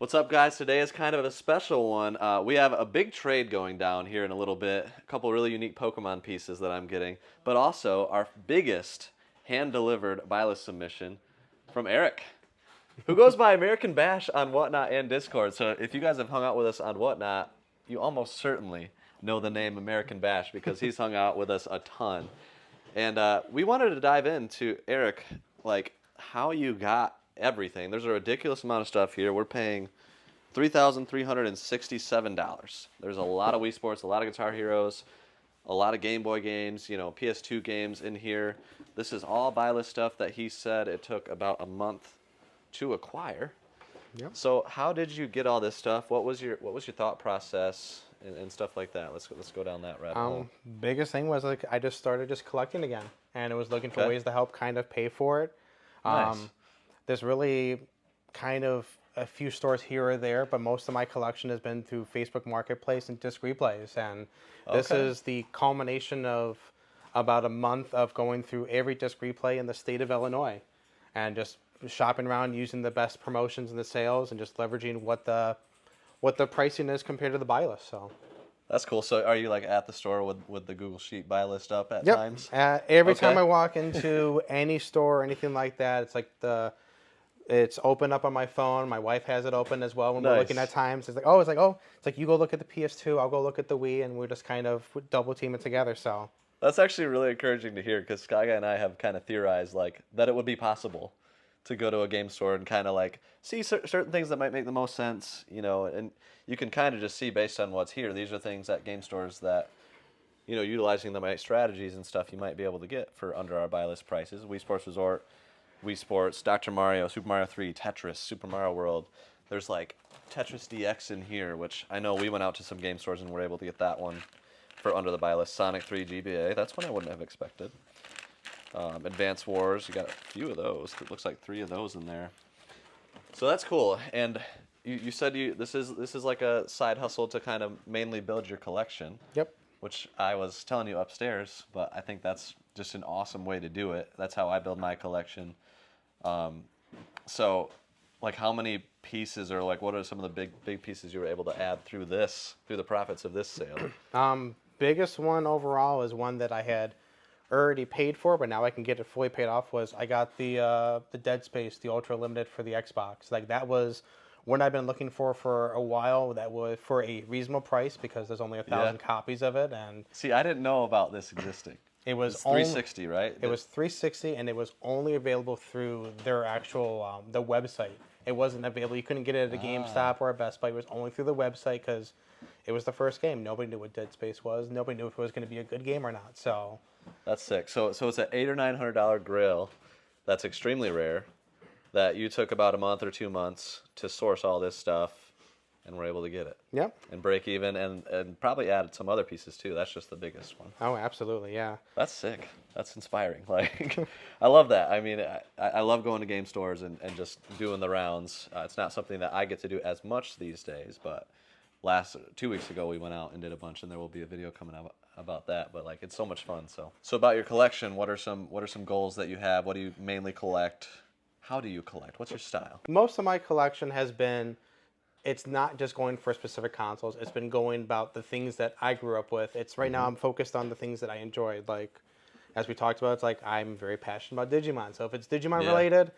What's up, guys? Today is kind of a special one. We have a big trade going down here in a little bit. A couple really unique Pokemon pieces that I'm getting, but also our biggest hand-delivered buy list submission from Eric, who goes by American Bash on Whatnot and Discord. So if you guys have hung out with us on Whatnot, you almost certainly know the name American Bash because he's hung out with us a ton. And we wanted to dive into, Eric, like how you got everything. There's a ridiculous amount of stuff here. We're paying $3,367. There's a lot of Wii Sports, a lot of Guitar Heroes, a lot of Game Boy games, PS2 games in here. This is all buy list stuff that he said it took about a month to acquire. Yep. So how did you get all this stuff? What was your thought process and stuff like that? Let's go down that rabbit hole. Biggest thing was I just started collecting again, and I was looking for Okay. ways to help kind of pay for it. Nice. There's really kind of a few stores here or there, but most of my collection has been through Facebook Marketplace and disc replays, and this Okay. is the culmination of about a month of going through every disc replay in the state of Illinois, and just shopping around using the best promotions and the sales, and just leveraging what the pricing is compared to the buy list. So. That's cool. So are you like at the store with the Google Sheet buy list up at Yep. times? Every Okay. time I walk into any store or anything like that, it's like it's open up on my phone. My wife has it open as well when we're looking Nice. at times. It's like you go look at the PS2, I'll go look at the Wii, and we're just kind of double team it together. So That's actually really encouraging to hear because Sky Guy and I have kind of theorized like that it would be possible to go to a game store and kind of like see certain things that might make the most sense, and you can kind of just see based on what's here. These are things at game stores that, utilizing the right strategies and stuff you might be able to get for under our buy list prices. Wii Sports Resort, Wii Sports, Dr. Mario, Super Mario 3, Tetris, Super Mario World. There's like Tetris DX in here, which I know we went out to some game stores and were able to get that one for under the buy list. Sonic 3 GBA, that's one I wouldn't have expected. Advance Wars, you got a few of those. It looks like 3 of those in there. So that's cool. And you said this is like a side hustle to kind of mainly build your collection. yep. Which I was telling you upstairs, but I think that's just an awesome way to do it. That's how I build my collection. So, like, how many pieces, or like, what are some of the big pieces you were able to add through the profits of this sale? Biggest one overall is one that I had already paid for, but now I can get it fully paid off. Was I got the Dead Space, the Ultra Limited for the Xbox. Like that was one I've been looking for a while. That was for a reasonable price because there's only 1,000 copies of it, and See, I didn't know about this existing. it was It's 360, right? It was 360, and it was only available through their actual the website. It wasn't available. You couldn't get it at a GameStop or a Best Buy. It was only through the website because it was the first game. Nobody knew what Dead Space was. Nobody knew if it was going to be a good game or not. So That's sick. So it's an $800 or $900 grill. That's extremely rare. That you took about a month or 2 months to source all this stuff, and were able to get it. yep. And break even, and probably added some other pieces too. That's just the biggest one. Oh, absolutely, yeah. That's sick. That's inspiring. Like, I love that. I mean, I love going to game stores and just doing the rounds. It's not something that I get to do as much these days, but 2 weeks ago we went out and did a bunch, and there will be a video coming out about that. But like, it's so much fun. So about your collection, what are some goals that you have? What do you mainly collect? How do you collect? What's your style? Most of my collection has been, it's not just going for specific consoles. It's been going about the things that I grew up with. It's right now I'm focused on the things that I enjoyed. Like, as we talked about, it's like I'm very passionate about Digimon. So if it's Digimon related,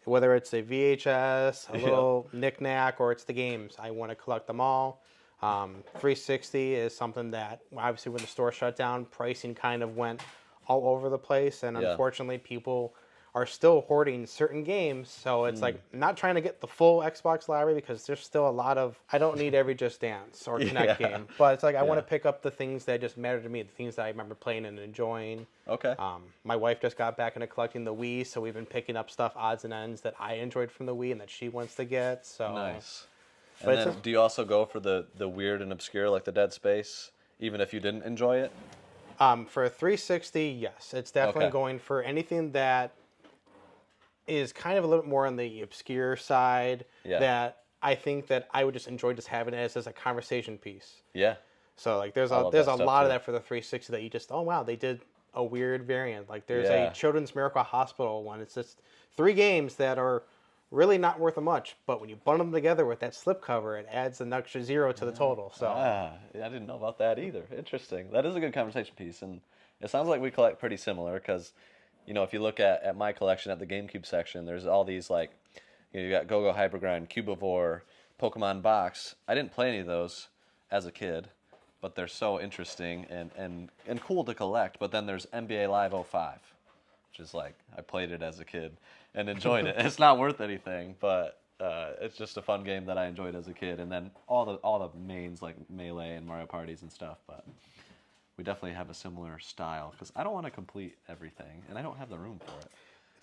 whether it's a VHS, a little knick-knack, or it's the games, I want to collect them all. 360 is something that, obviously, when the store shut down, pricing kind of went all over the place. And unfortunately, people are still hoarding certain games. So it's like, I'm not trying to get the full Xbox library because there's still a lot of, I don't need every Just Dance or Kinect game. But it's like, I want to pick up the things that just matter to me, the things that I remember playing and enjoying. Okay. My wife just got back into collecting the Wii, so we've been picking up stuff, odds and ends, that I enjoyed from the Wii and that she wants to get. So Nice. But And then, do you also go for the weird and obscure, like the Dead Space, even if you didn't enjoy it? For a 360, yes. It's definitely going for anything that is kind of a little bit more on the obscure side that I think that I would just enjoy just having it as a conversation piece. Yeah. So like there's a lot of that for the 360 that you just, oh wow, they did a weird variant. Like there's a Children's Miracle Hospital one. It's just 3 games that are really not worth much. But when you bundle them together with that slipcover, it adds an extra 0 to the total. So I didn't know about that either. Interesting. That is a good conversation piece, and it sounds like we collect pretty similar because, if you look at my collection at the GameCube section, there's all these like, you got Go-Go Hypergrind, Cubivore, Pokemon Box. I didn't play any of those as a kid, but they're so interesting and cool to collect. But then there's NBA Live '05, which is like, I played it as a kid and enjoyed it. It's not worth anything, but it's just a fun game that I enjoyed as a kid. And then all the mains like Melee and Mario Parties and stuff. But we definitely have a similar style because I don't want to complete everything, and I don't have the room for it.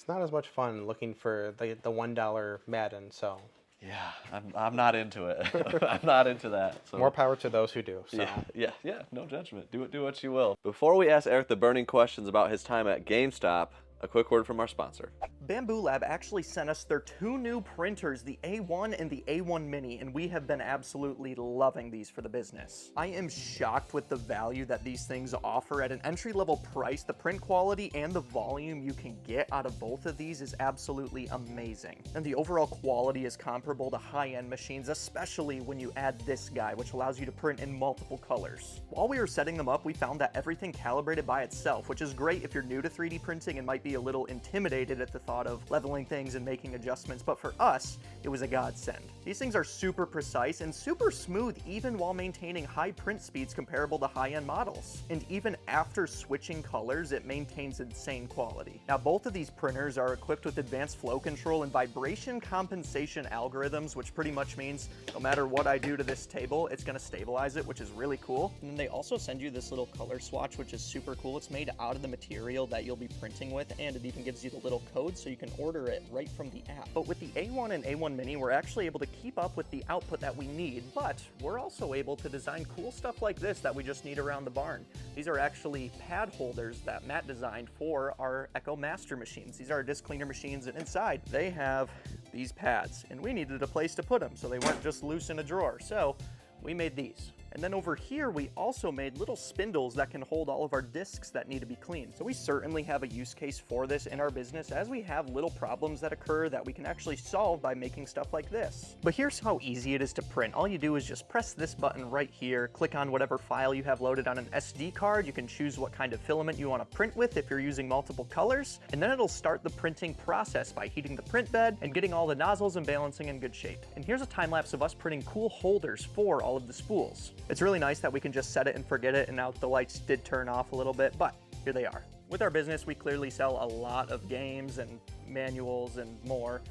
it's not as much fun looking for the $1 Madden. So Yeah, I'm not into it. I'm not into that. So. more power to those who do. So. Yeah. No judgment. Do what you will. Before we ask Eric the burning questions about his time at GameStop, a quick word from our sponsor. BambuLab actually sent us their 2 new printers, the A1 and the A1 Mini, and we have been absolutely loving these for the business. I am shocked with the value that these things offer at an entry-level price. The print quality and the volume you can get out of both of these is absolutely amazing. And the overall quality is comparable to high-end machines, especially when you add this guy, which allows you to print in multiple colors. While we were setting them up, we found that everything calibrated by itself, which is great if you're new to 3D printing and might be a little intimidated at the thought of leveling things and making adjustments, but for us, it was a godsend. These things are super precise and super smooth even while maintaining high print speeds comparable to high-end models. And even after switching colors, it maintains insane quality. Now, both of these printers are equipped with advanced flow control and vibration compensation algorithms, which pretty much means no matter what I do to this table, it's gonna stabilize it, which is really cool. And then they also send you this little color swatch, which is super cool. It's made out of the material that you'll be printing with, and it even gives you the little code so you can order it right from the app. But with the A1 and A1 Mini, we're actually able to keep up with the output that we need, but we're also able to design cool stuff like this that we just need around the barn. These are actually pad holders that Matt designed for our Echo Master machines. These are our disc cleaner machines, and inside they have these pads, and we needed a place to put them so they weren't just loose in a drawer. So we made these. And then over here, we also made little spindles that can hold all of our discs that need to be cleaned. So we certainly have a use case for this in our business, as we have little problems that occur that we can actually solve by making stuff like this. But here's how easy it is to print. All you do is just press this button right here, click on whatever file you have loaded on an SD card. You can choose what kind of filament you want to print with if you're using multiple colors, and then it'll start the printing process by heating the print bed and getting all the nozzles and balancing in good shape. And here's a time lapse of us printing cool holders for all of the spools. It's really nice that we can just set it and forget it, and now the lights did turn off a little bit, but here they are. With our business, we clearly sell a lot of games and manuals and more,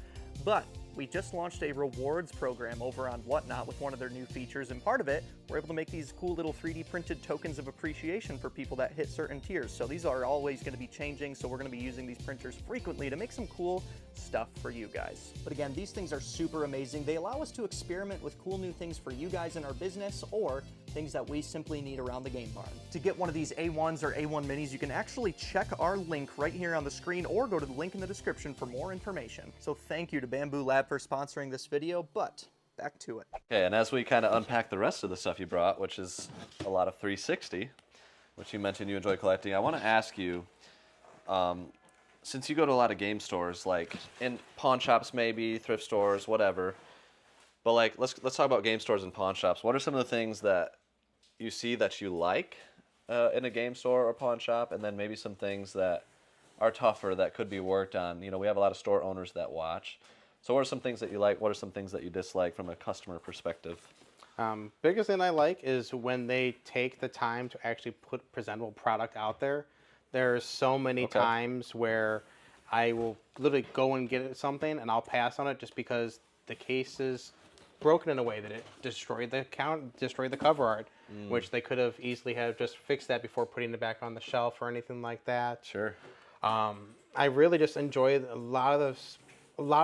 but we just launched a rewards program over on Whatnot with one of their new features, and part of it, we're able to make these cool little 3D printed tokens of appreciation for people that hit certain tiers. So these are always going to be changing, so we're going to be using these printers frequently to make some cool stuff for you guys. But again, these things are super amazing. They allow us to experiment with cool new things for you guys in our business, or things that we simply need around the game barn. To get one of these A1s or A1 Minis, you can actually check our link right here on the screen or go to the link in the description for more information. So thank you to BambuLab for sponsoring this video, but back to it. Okay, and as we kind of unpack the rest of the stuff you brought, which is a lot of 360, which you mentioned you enjoy collecting, I want to ask you, since you go to a lot of game stores, like in pawn shops maybe, thrift stores, whatever, but like let's talk about game stores and pawn shops. What are some of the things that you see that you like in a game store or pawn shop, and then maybe some things that are tougher that could be worked on? You know, we have a lot of store owners that watch. So what are some things that you like? What are some things that you dislike from a customer perspective? Biggest thing I like is when they take the time to actually put presentable product out there. There's so many times where I will literally go and get something and I'll pass on it just because the case is broken in a way that it destroyed the cover art, which they could have easily have just fixed that before putting it back on the shelf or anything like that. Sure. I really just enjoy a lot of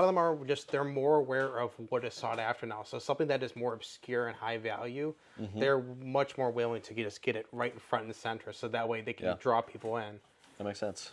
them are just, they're more aware of what is sought after now. So something that is more obscure and high value, they're much more willing to just get it right in front and center, so that way they can draw people in. That makes sense.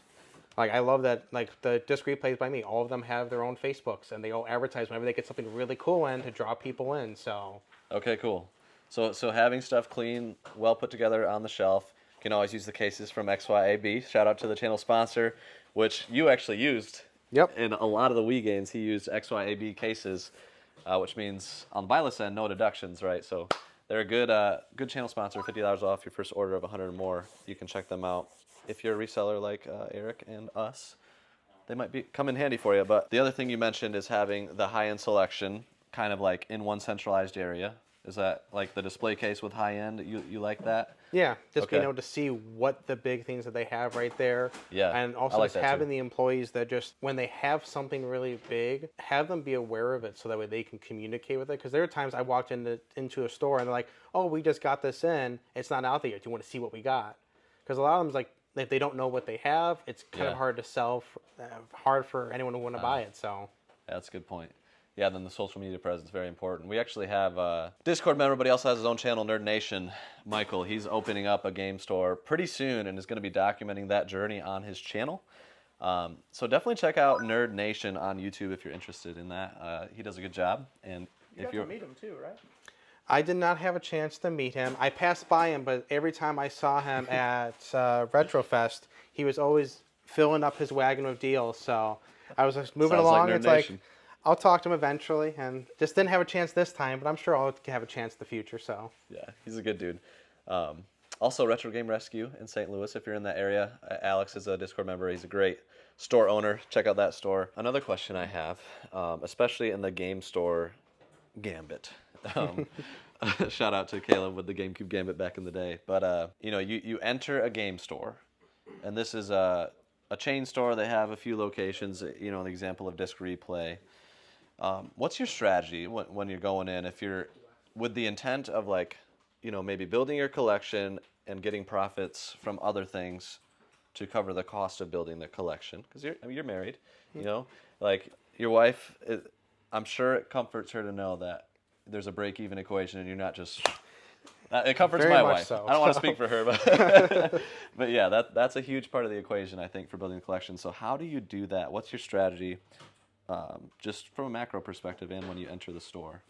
Like, I love that, like, the Disc Replays by me, all of them have their own Facebooks, and they all advertise whenever they get something really cool in to draw people in, so. Okay, cool. So having stuff clean, well put together on the shelf. You can always use the cases from XYAB. Shout out to the channel sponsor, which you actually used Yep. In a lot of the Wii games, he used XYAB cases, which means on the buy list end, no deductions, right? So they're a good channel sponsor, $50 off your first order of 100 or more. You can check them out. If you're a reseller like Eric and us, they might come in handy for you. But the other thing you mentioned is having the high-end selection kind of like in one centralized area. Is that like the display case with high-end? You like that? Yeah, just being Okay. able to see what the big things that they have right there. Yeah, And I also like just that too. having the employees that just, when they have something really big, have them be aware of it so that way they can communicate with it. Because there are times I walked into a store and they're like, oh, we just got this in. It's not out there yet. Do you want to see what we got? Because a lot of them's like, if they don't know what they have, it's kind of Yeah. hard to sell, hard for anyone who want to buy it. So Yeah, that's a good point. Yeah, then the social media presence is very important. We actually have a Discord member, but he also has his own channel, Nerd Nation. Michael, he's opening up a game store pretty soon and is going to be documenting that journey on his channel. So definitely check out Nerd Nation on YouTube if you're interested in that. He does a good job. And if you're meet him too, right? I did not have a chance to meet him. I passed by him, but every time I saw him at Retrofest, he was always filling up his wagon with deals. So I was just moving Sounds like along. Nerd It's Nation. like, I'll talk to him eventually, and just didn't have a chance this time, but I'm sure I'll have a chance in the future. So Yeah, he's a good dude. Also, Retro Game Rescue in St. Louis, if you're in that area. Alex is a Discord member. He's a great store owner. Check out that store. Another question I have, especially in the game store gambit. Shout out to Caleb with the GameCube gambit back in the day. But, you enter a game store, and this is a chain store. They have a few locations, an example of Disc Replay. What's your strategy when you're going in? If you're with the intent of maybe building your collection and getting profits from other things to cover the cost of building the collection, because you're married, like your wife, I'm sure it comforts her to know that there's a break-even equation and you're not just. It comforts Very my much wife. so. I don't want to speak for her, but but yeah, that's a huge part of the equation, I think, for building a collection. So how do you do that? What's your strategy? Just from a macro perspective and when you enter the store.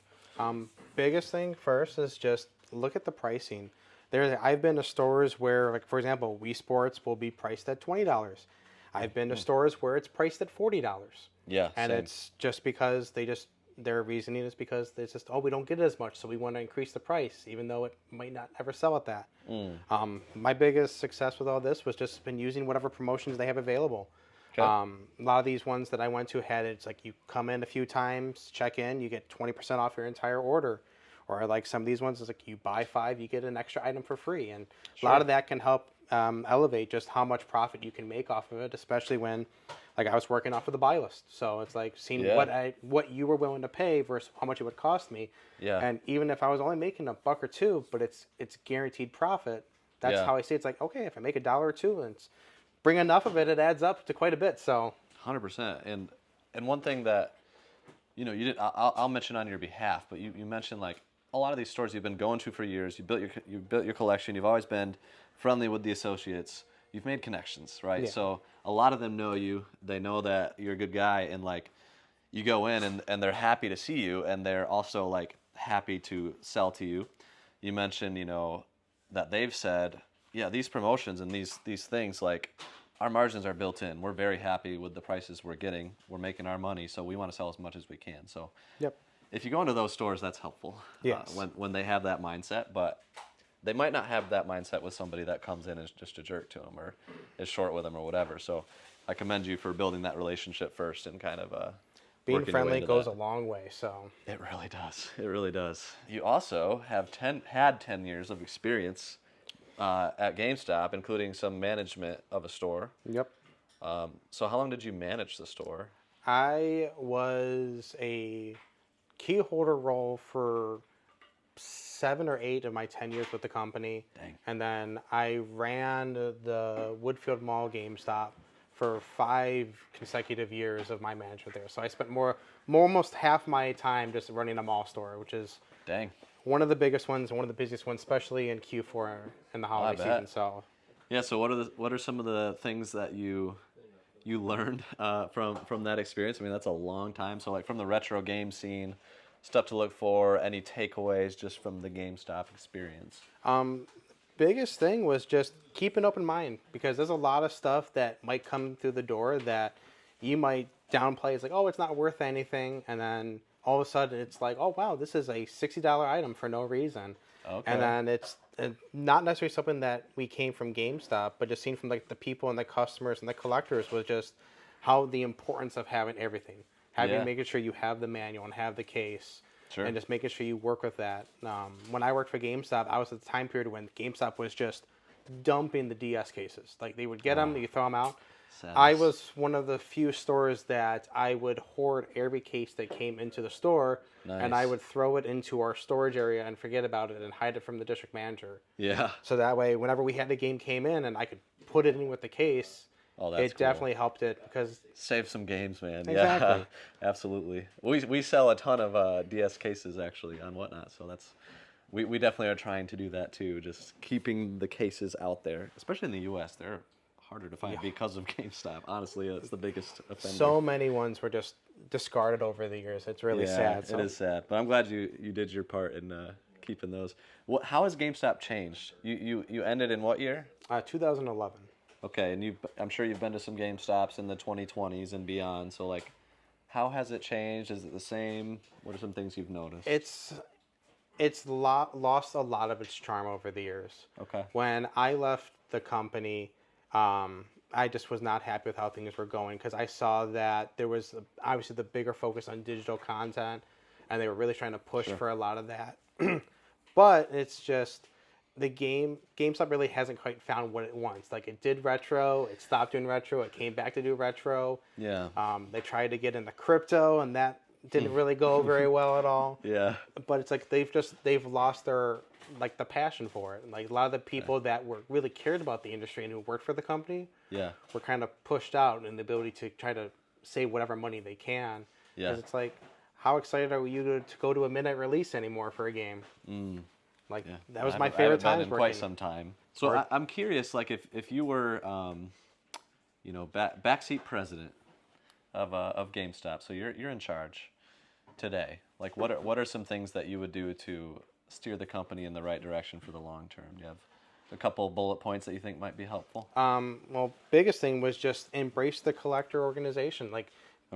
biggest thing first is just look at the pricing. I've been to stores where, like for example, Wii Sports will be priced at $20. I've been to stores where it's priced at $40. Yeah, And same. it's just because their reasoning is because it's just, we don't get it as much, so we want to increase the price, even though it might not ever sell at that. My biggest success with all this was just been using whatever promotions they have available. Okay. A lot of these ones that I went to it's like you come in a few times, check in, you get 20% off your entire order. Or like some of these ones, it's like you buy 5, you get an extra item for free. And a lot of that can help elevate just how much profit you can make off of it, especially when, like I was working off of the buy list. So it's like seeing what you were willing to pay versus how much it would cost me. Yeah. And even if I was only making $1 or $2, but it's guaranteed profit, that's how I see it. It's like, okay, if I make $1 or $2 and bring enough of it, it adds up to quite a bit. So 100%. And one thing that you did, I'll mention on your behalf, but you mentioned like a lot of these stores you've been going to for years. You built your collection. You've always been friendly with the associates. You've made connections, right? Yeah. So a lot of them know you. They know that you're a good guy, and like you go in and they're happy to see you, and they're also like happy to sell to you. You mentioned that they've said, yeah, these promotions and these things, like our margins are built in. We're very happy with the prices we're getting. We're making our money, so we want to sell as much as we can. So yep. if you go into those stores, that's helpful. Yes. When they have that mindset, but they might not have that mindset with somebody that comes in and is just a jerk to them or is short with them or whatever. So I commend you for building that relationship first and kind of Being working your way friendly into goes that. a long way. So It really does. It really does. You also have had 10 years of experience at GameStop, including some management of a store. yep. So how long did you manage the store? I was a key holder role for 7 or 8 of my 10 years with the company. Dang. And then I ran the Woodfield Mall GameStop for 5 consecutive years of my management there. So I spent almost half my time just running a mall store, which is Dang. one of the biggest ones and one of the busiest ones, especially in Q4 in the holiday bet. season. So Yeah. So what are some of the things that you learned from that experience? I mean, that's a long time. So like from the retro game scene, stuff to look for, any takeaways just from the GameStop experience? biggest thing was just keep an open mind, because there's a lot of stuff that might come through the door that you might downplay. It's like, oh, it's not worth anything, and then all of a sudden it's like, oh wow, this is a $60 item for no reason. Okay. And then it's not necessarily something that we came from GameStop, but just seen from like the people and the customers and the collectors was just how the importance of having everything, making sure you have the manual and have the case, Sure. and just making sure you work with that. When I worked for GameStop, I was at the time period when GameStop was just dumping the DS cases. Like they would get them, you throw them out. Sadness. I was one of the few stores that I would hoard every case that came into the store, and I Nice. would throw it into our storage area and forget about it and hide it from the district manager. Yeah. So that way, whenever we had the game came in and I could put it in with the case, Oh, that's it cool. definitely helped it because Save some games, man. Exactly. Yeah, absolutely. We sell a ton of DS cases actually on Whatnot, so we definitely are trying to do that too. Just keeping the cases out there, especially in the U.S. They're harder to find because of GameStop. Honestly, it's the biggest offender. so many ones were just discarded over the years. It's really sad. It is sad, but I'm glad you did your part in keeping those. How has GameStop changed? You ended in what year? 2011. Okay, and I'm sure you've been to some GameStops in the 2020s and beyond. So like, how has it changed? Is it the same? What are some things you've noticed? It's lost a lot of its charm over the years. Okay. When I left the company, I just was not happy with how things were going because I saw that there was obviously the bigger focus on digital content, and they were really trying to push for a lot of that. But it's just GameStop really hasn't quite found what it wants. Like it did retro, it stopped doing retro, it came back to do retro. Yeah. They tried to get into crypto, and that didn't really go very well at all. Yeah. But it's like they've lost their like the passion for it. Like a lot of the people that were really cared about the industry and who worked for the company were kind of pushed out in the ability to try to save whatever money they can. Yeah. Because it's like, how excited are you to go to a midnight release anymore for a game? Like that was my favorite I haven't times been in working. quite some time. So I'm curious, like if you were, backseat president of GameStop, so you're in charge today. Like what are some things that you would do to steer the company in the right direction for the long term? Do you have a couple bullet points that you think might be helpful? Well, biggest thing was just embrace the collector organization. Like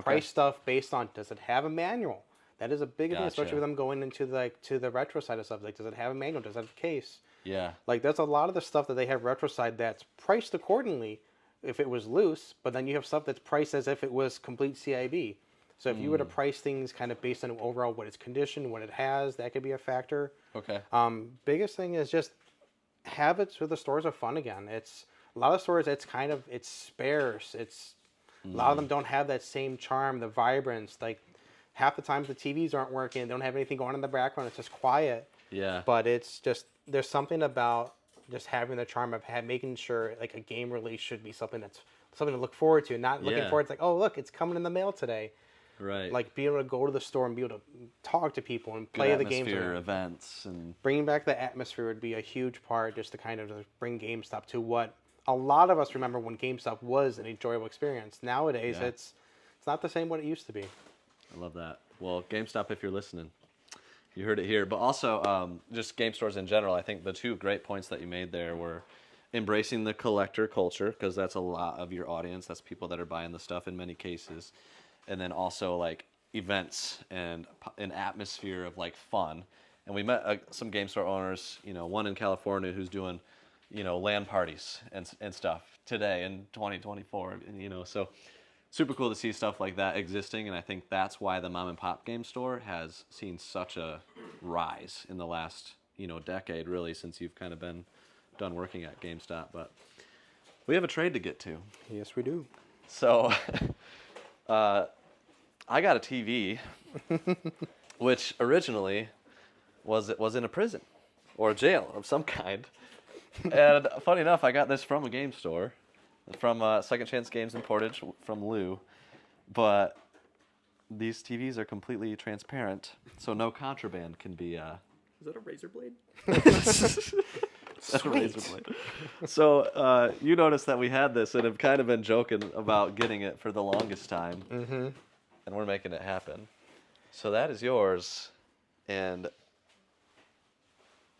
price stuff based on, does it have a manual? That is a big thing, especially with them going into to the retro side of stuff. Like, does it have a manual? Does it have a case? Yeah. Like, there's a lot of the stuff that they have retro side that's priced accordingly if it was loose, but then you have stuff that's priced as if it was complete CIB. So if you were to price things kind of based on overall what its condition, what it has, that could be a factor. Okay. Biggest thing is just have it so the stores are fun again. It's a lot of stores. It's sparse. A lot of them don't have that same charm, the vibrance. Like half the times the TVs aren't working. They don't have anything going in the background. It's just quiet. Yeah. But it's just there's something about just having the charm of making sure like a game release should be something to look forward to, not looking forward to like, oh look, it's coming in the mail today. Right. Like being able to go to the store and be able to talk to people and play Good the games. atmosphere, events, and Bringing back the atmosphere would be a huge part, just to kind of bring GameStop to what a lot of us remember when GameStop was an enjoyable experience. Nowadays, it's not the same what it used to be. I love that. Well, GameStop, if you're listening, you heard it here. But also, just game stores in general, I think the two great points that you made there were embracing the collector culture, because that's a lot of your audience. That's people that are buying the stuff in many cases. And then also like events and an atmosphere of like fun. And we met some game store owners, one in California who's doing, LAN parties and stuff today in 2024. And, so super cool to see stuff like that existing. And I think that's why the mom and pop game store has seen such a rise in the last, decade, really, since you've kind of been done working at GameStop. But we have a trade to get to. Yes, we do. So I got a TV, which originally was in a prison or a jail of some kind. And funny enough, I got this from a game store, from Second Chance Games in Portage, from Lou. But these TVs are completely transparent, so no contraband can be... Is that a razor blade? That's a razor blade. So you noticed that we had this and have kind of been joking about getting it for the longest time. Mm-hmm. And we're making it happen. So that is yours. And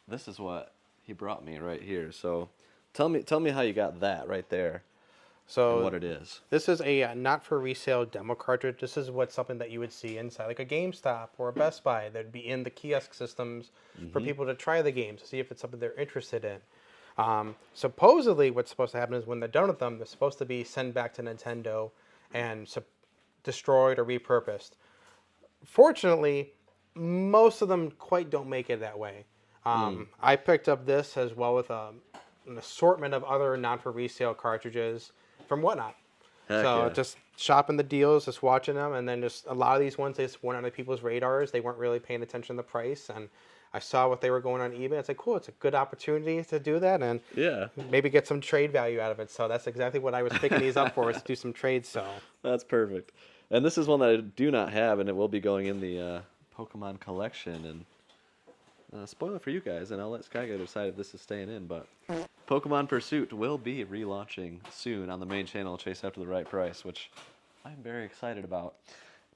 this is what he brought me right here. So tell me how you got that right there. So and what it is. this is a not for resale demo cartridge. This is something that you would see inside like a GameStop or a Best Buy. That'd be in the kiosk systems for people to try the games to see if it's something they're interested in. Supposedly, what's supposed to happen is when they're done with them, they're supposed to be sent back to Nintendo and destroyed or repurposed. Fortunately, most of them quite don't make it that way. I picked up this as well with an assortment of other not for resale cartridges from Whatnot. Heck So yeah. just shopping the deals, just watching them, and then just a lot of these ones they just weren't on people's radars. They weren't really paying attention to the price, and I saw what they were going on eBay. It's like, cool, it's a good opportunity to do that, and Yeah, maybe get some trade value out of it. So that's exactly what I was picking these up for, was to do some trades. So that's perfect. And this is one that I do not have, and it will be going in the Pokemon collection. And spoiler for you guys, and I'll let Sky Guy decide if this is staying in, but Pokemon Pursuit will be relaunching soon on the main channel, Chase After the Right Price, which I'm very excited about,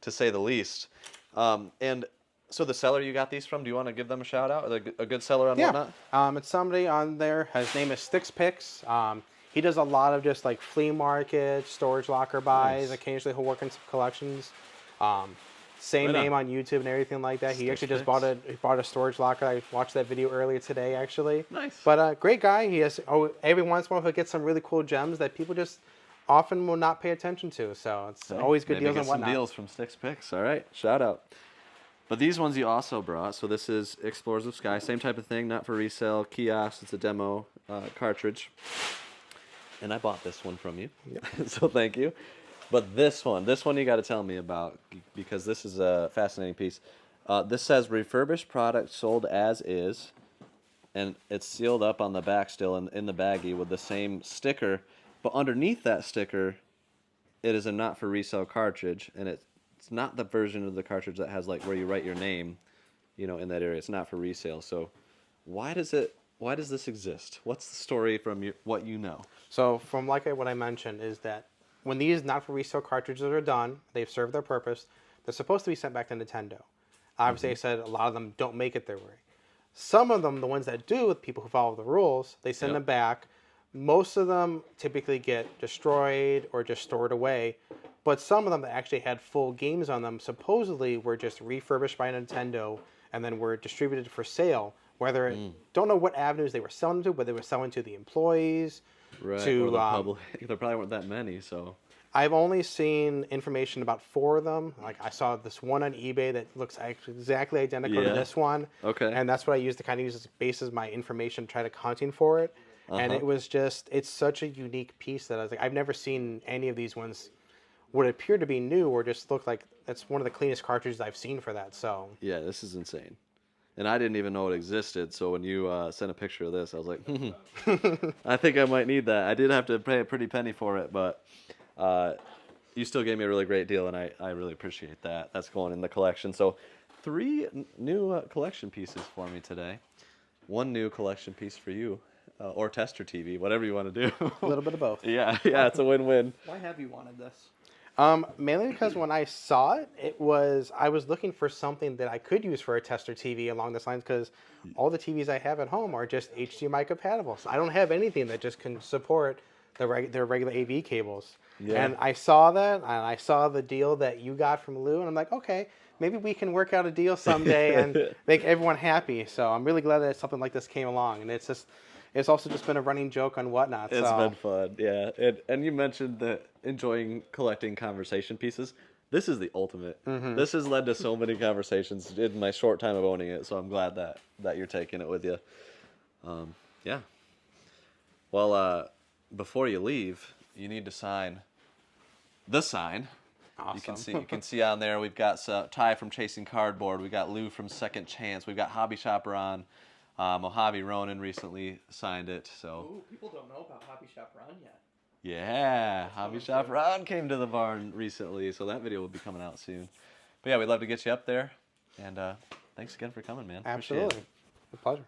to say the least. And so the seller you got these from, do you want to give them a shout out? Are they a good seller on Whatnot? It's somebody on there. His name is Sticks Picks. He does a lot of just like flea markets, storage locker buys. Nice. Occasionally he'll work in some collections. Same Right on. name on YouTube and everything like that. He Sticks actually just Picks. bought a storage locker. I watched that video earlier today, actually. Nice. But great guy. He has every once in a while he'll get some really cool gems that people just often will not pay attention to. So it's always good Maybe deals get and some Whatnot. deals from Sticks Picks. All right, shout out. But these ones you also brought. So this is Explorers of Sky, same type of thing, not for resale, kiosk. It's a demo cartridge. And I bought this one from you, so thank you. But this one you got to tell me about, because this is a fascinating piece. This says refurbished product sold as is, and it's sealed up on the back still in the baggie with the same sticker. But underneath that sticker, it is a not for resale cartridge, and it's not the version of the cartridge that has like where you write your name, in that area. It's not for resale. So why does this exist? What's the story from what you know? So from what I mentioned is that when these not for resale cartridges are done, they've served their purpose. They're supposed to be sent back to Nintendo. Obviously, I said a lot of them don't make it their way. Some of them, the ones that do, with people who follow the rules, they send them back. Most of them typically get destroyed or just stored away. But some of them that actually had full games on them supposedly were just refurbished by Nintendo and then were distributed for sale. Whether don't know what avenues they were selling to, but they were selling to the employees, Right, to or the public. There probably weren't that many, so. I've only seen information about 4 of them. Like I saw this one on eBay that looks exactly identical to this one. Okay. And that's what I used to kind of use as base as my information, try to hunting for it. And it was just, it's such a unique piece that I was like, I've never seen any of these ones would appear to be new or just look like it's one of the cleanest cartridges I've seen for that. So Yeah, this is insane. And I didn't even know it existed, so when you sent a picture of this, I was like, I think I might need that. I did have to pay a pretty penny for it, but you still gave me a really great deal, and I really appreciate that. That's going in the collection. So 3 new collection pieces for me today. 1 new collection piece for you, or tester TV, whatever you want to do. a little bit of both. Yeah, it's a win-win. Why have you wanted this? Mainly because when I saw it, I was looking for something that I could use for a tester TV along this lines, because all the TVs I have at home are just HDMI compatible. So I don't have anything that just can support their regular AV cables. Yeah. And I saw that, and I saw the deal that you got from Lou, and I'm like, okay, maybe we can work out a deal someday and make everyone happy. So I'm really glad that something like this came along, and it's also just been a running joke on Whatnot. It's been fun, yeah. And you mentioned that enjoying collecting conversation pieces. This is the ultimate. This has led to so many conversations in my short time of owning it, so I'm glad that you're taking it with you. Yeah. Well, before you leave, you need to sign the sign. Awesome. You can see on there we've got Ty from Chasing Cardboard, we got Lou from Second Chance, we've got Hobby Shopper on. Mojave Ronin recently signed it, so. Ooh, people don't know about Hobby Shop Ron yet. Yeah, Hobby Shop Ron came to the barn recently, so that video will be coming out soon. But yeah, we'd love to get you up there, and thanks again for coming, man. Absolutely. Appreciate it. A pleasure.